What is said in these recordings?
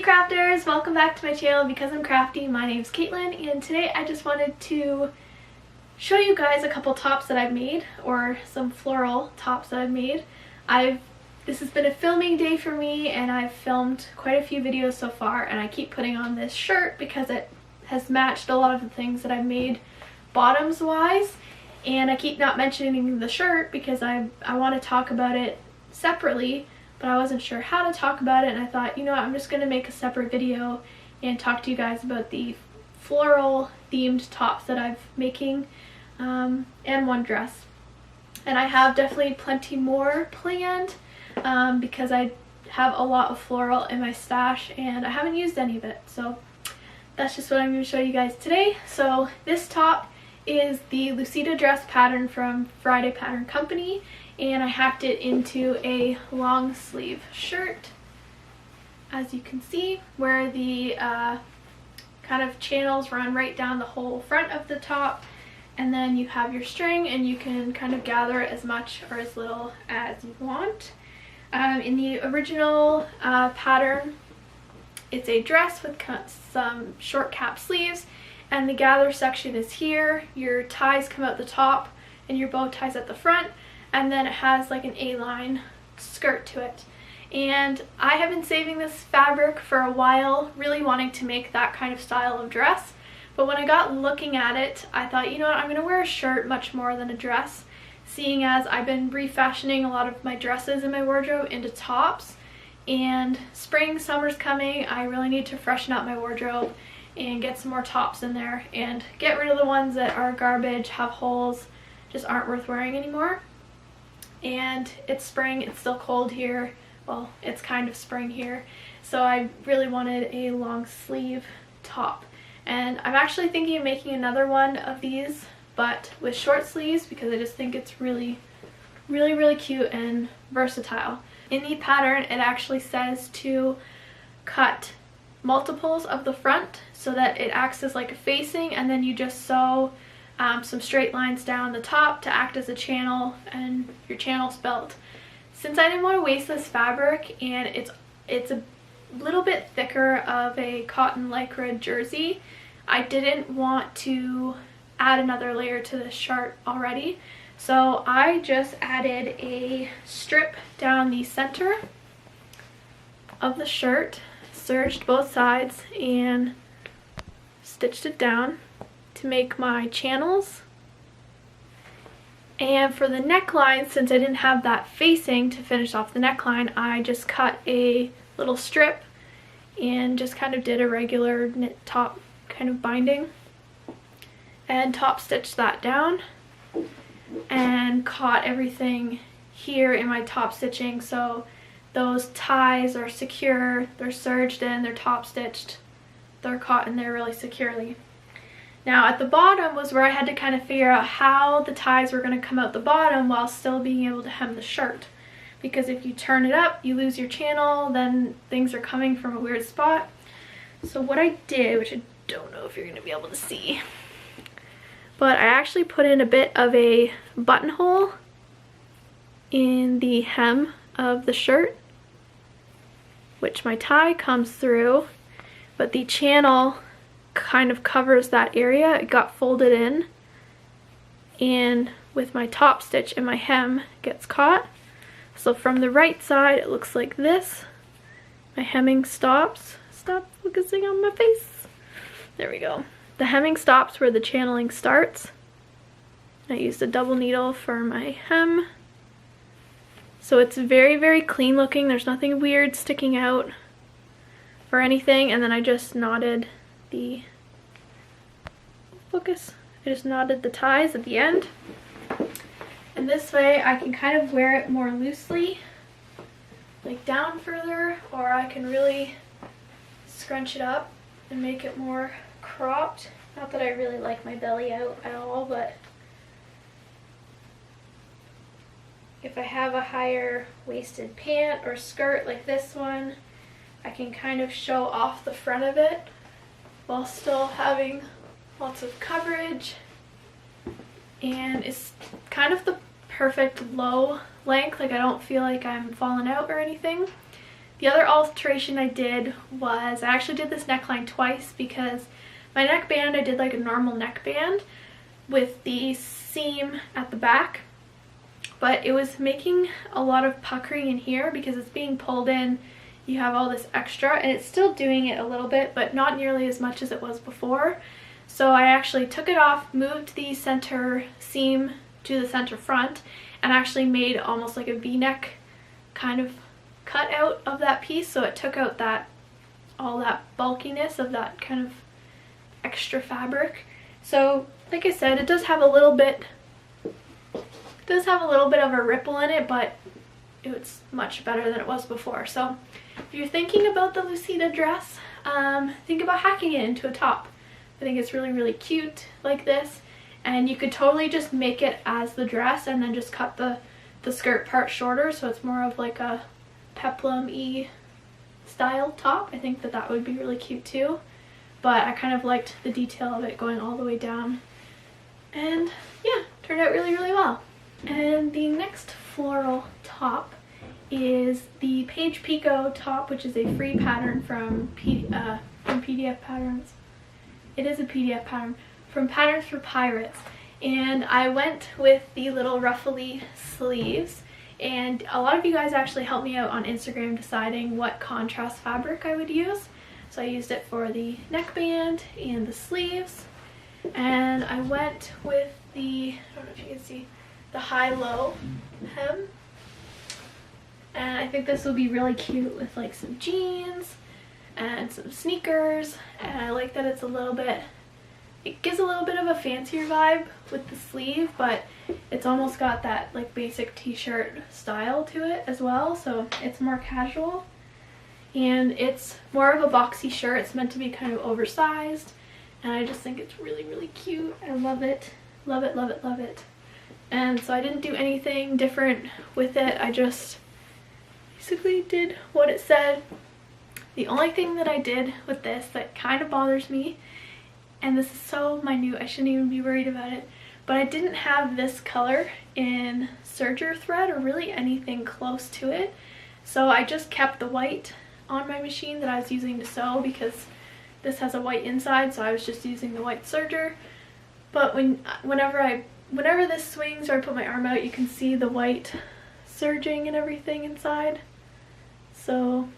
crafters, welcome back to my channel Because I'm Crafty. My name's Caitlin and today I just wanted to show you guys a couple tops that I've made, or some floral tops that I've made. This has been a filming day for me and I've filmed quite a few videos so far, and I keep putting on this shirt because it has matched a lot of the things that I've made bottoms wise, and I keep not mentioning the shirt because I want to talk about it separately, but I wasn't sure how to talk about it, and I thought, you know what, I'm just going to make a separate video and talk to you guys about the floral themed tops that I'm making, and one dress. And I have definitely plenty more planned because I have a lot of floral in my stash and I haven't used any of it, so that's just what I'm going to show you guys today. So this top is the Lucida dress pattern from Friday Pattern Company, and I hacked it into a long sleeve shirt, as you can see, where the kind of channels run right down the whole front of the top, and then you have your string and you can kind of gather as much or as little as you want. In the original pattern, it's a dress with some short cap sleeves, and the gather section is here. Your ties come out the top and your bow ties at the front, and then it has like an A-line skirt to it. And I have been saving this fabric for a while, really wanting to make that kind of style of dress, but when I got looking at it, I thought, you know what, I'm going to wear a shirt much more than a dress, seeing as I've been refashioning a lot of my dresses in my wardrobe into tops, and spring, summer's coming. I really need to freshen up my wardrobe and get some more tops in there and get rid of the ones that are garbage, have holes, just aren't worth wearing anymore. And it's spring, it's still cold here, well, it's kind of spring here, so I really wanted a long sleeve top, and I'm actually thinking of making another one of these but with short sleeves because I just think it's really cute and versatile. In the pattern it actually says to cut multiples of the front so that it acts as like a facing, and then you just sew some straight lines down the top to act as a channel, and your channel's belt. Since I didn't want to waste this fabric, and it's a little bit thicker of a cotton lycra jersey, I didn't want to add another layer to this shirt already, so I just added a strip down the center of the shirt, serged both sides, and stitched it down to make my channels. And for the neckline, since I didn't have that facing to finish off the neckline, I just cut a little strip and just kind of did a regular knit top kind of binding and top stitched that down and caught everything here in my top stitching, so those ties are secure, they're serged in, they're top stitched, they're caught in there really securely. Now at the bottom was where I had to kind of figure out how the ties were going to come out the bottom while still being able to hem the shirt, because if you turn it up you lose your channel, then things are coming from a weird spot. So what I did, which I don't know if you're going to be able to see, but I actually put in a bit of a buttonhole in the hem of the shirt, which my tie comes through, but the channel kind of covers that area. It got folded in, and with my top stitch in my hem gets caught. So from the right side it looks like this. My hemming stops. Stop focusing on my face. There we go. The hemming stops where the channeling starts. I used a double needle for my hem. So it's very clean looking. There's nothing weird sticking out or anything. And then I just knotted the I just knotted the ties at the end. And this way I can kind of wear it more loosely, like down further, or I can really scrunch it up and make it more cropped. Not that I really like my belly out at all, but if I have a higher waisted pant or skirt like this one, I can kind of show off the front of it while still having lots of coverage, and it's kind of the perfect low length. Like I don't feel like I'm falling out or anything, The other alteration I did was I actually did this neckline twice because my neckband, I did like a normal neckband with the seam at the back, but it was making a lot of puckering in here because it's being pulled in. You have all this extra, and it's still doing it a little bit, but not nearly as much as it was before. So I actually took it off, moved the center seam to the center front, and actually made almost like a V-neck kind of cut out of that piece. So it took out that all that bulkiness of that kind of extra fabric. So like I said, it does have a little bit of a ripple in it, but it's much better than it was before. So if you're thinking about the Lucida dress, think about hacking it into a top. I think it's really, really cute like this, and you could totally just make it as the dress and then just cut the skirt part shorter, so it's more of like a peplum-y style top. I think that would be really cute too, but I kind of liked the detail of it going all the way down, and yeah, turned out really, really well. And the next floral top is the Paige Piko top, which is a free pattern from PDF Patterns. It is a PDF pattern from Patterns for Pirates, and I went with the little ruffly sleeves, and a lot of you guys actually helped me out on Instagram deciding what contrast fabric I would use. So I used it for the neckband and the sleeves, and I went with the, I don't know if you can see, the high-low hem. And I think this will be really cute with like some jeans and some sneakers, and I like that it's a little bit, it gives a little bit of a fancier vibe with the sleeve, but it's almost got that like basic t-shirt style to it as well, so it's more casual. And it's more of a boxy shirt. It's meant to be kind of oversized, and I just think it's really, really cute. I love it. Love it, love it, love it. And so I didn't do anything different with it. I just basically did what it said. The only thing that I did with this that kind of bothers me, and this is so minute, I shouldn't even be worried about it, but I didn't have this color in serger thread or really anything close to it. So I just kept the white on my machine that I was using to sew because this has a white inside, so I was just using the white serger. But whenever this swings or I put my arm out, you can see the white serging and everything inside. So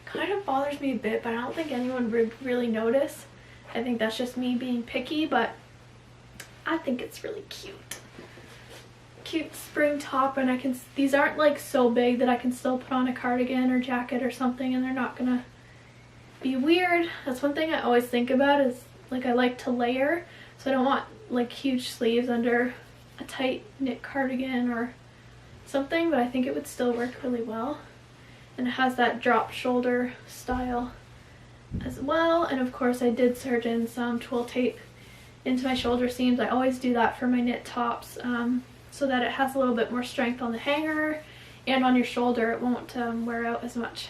kind of bothers me a bit, but I don't think anyone would really notice. I think that's just me being picky, but I think it's really cute. Cute spring top, and these aren't like so big that I can still put on a cardigan or jacket or something and they're not gonna be weird. That's one thing I always think about, is like I like to layer, so I don't want like huge sleeves under a tight knit cardigan or something, but I think it would still work really well. And it has that drop shoulder style as well, and of course I did serge in some twill tape into my shoulder seams. I always do that for my knit tops, so that it has a little bit more strength on the hanger and on your shoulder. It won't wear out as much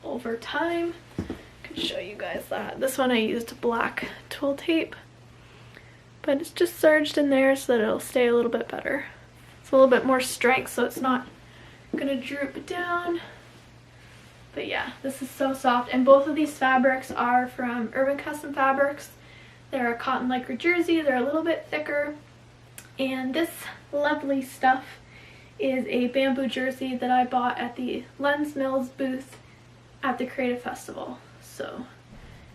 over time. I can show you guys that. This one I used black twill tape, but it's just serged in there so that it'll stay a little bit better. It's a little bit more strength, so it's not gonna droop down. But yeah, this is so soft, and both of these fabrics are from Urban Custom Fabrics. They're a cotton lycra jersey. They're a little bit thicker, and this lovely stuff is a bamboo jersey that I bought at the Lens Mills booth at the Creative Festival. So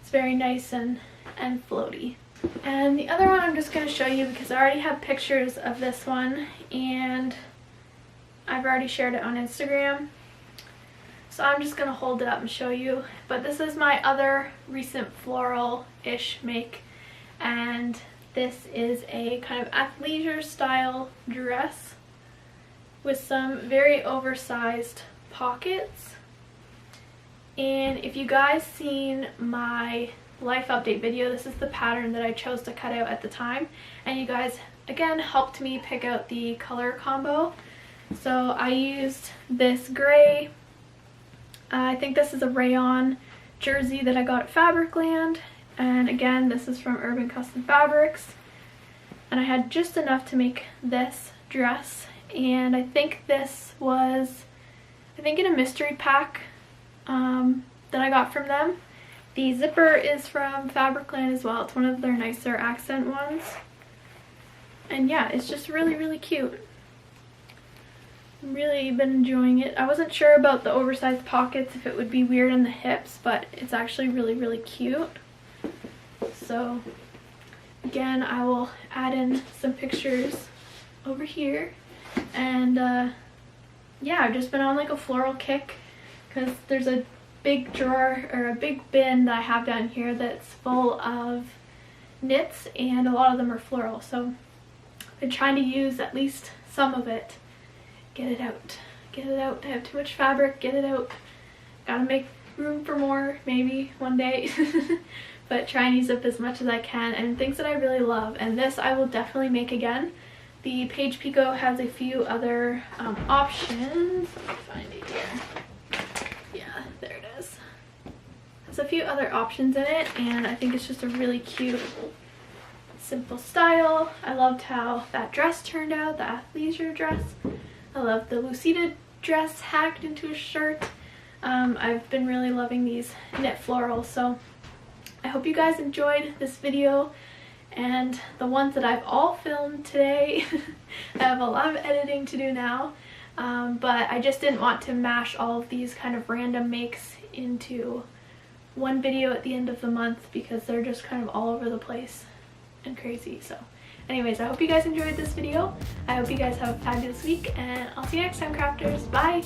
it's very nice and floaty. And the other one I'm just going to show you because I already have pictures of this one and I've already shared it on Instagram. So I'm just going to hold it up and show you. But this is my other recent floral-ish make, and this is a kind of athleisure style dress with some very oversized pockets. And if you guys seen my life update video, this is the pattern that I chose to cut out at the time, and you guys again helped me pick out the color combo. So I used this gray, I think this is a rayon jersey that I got at Fabricland, and again this is from Urban Custom Fabrics, and I had just enough to make this dress, and I think this was I think in a mystery pack that I got from them. The zipper is from Fabricland as well. It's one of their nicer accent ones. And yeah, it's just really, really cute. Really been enjoying it. I wasn't sure about the oversized pockets, if it would be weird in the hips, but it's actually really, really cute. So again, I will add in some pictures over here. And yeah, I've just been on like a floral kick because there's a big drawer or a big bin that I have down here that's full of knits, and a lot of them are floral. So I've been trying to use at least some of it. Get it out. Get it out. I have too much fabric. Get it out. Gotta make room for more, maybe one day. But try and use up as much as I can, and things that I really love. And this I will definitely make again. The Paige Piko has a few other options. Let me find it here. Yeah, there it is. Has a few other options in it, and I think it's just a really cute, simple style. I loved how that dress turned out, the athleisure dress. I love the Lucida dress hacked into a shirt. I've been really loving these knit florals, so I hope you guys enjoyed this video and the ones that I've all filmed today. I have a lot of editing to do now, but I just didn't want to mash all of these kind of random makes into one video at the end of the month because they're just kind of all over the place and crazy. So anyways, I hope you guys enjoyed this video. I hope you guys have a fabulous week, and I'll see you next time, crafters. Bye!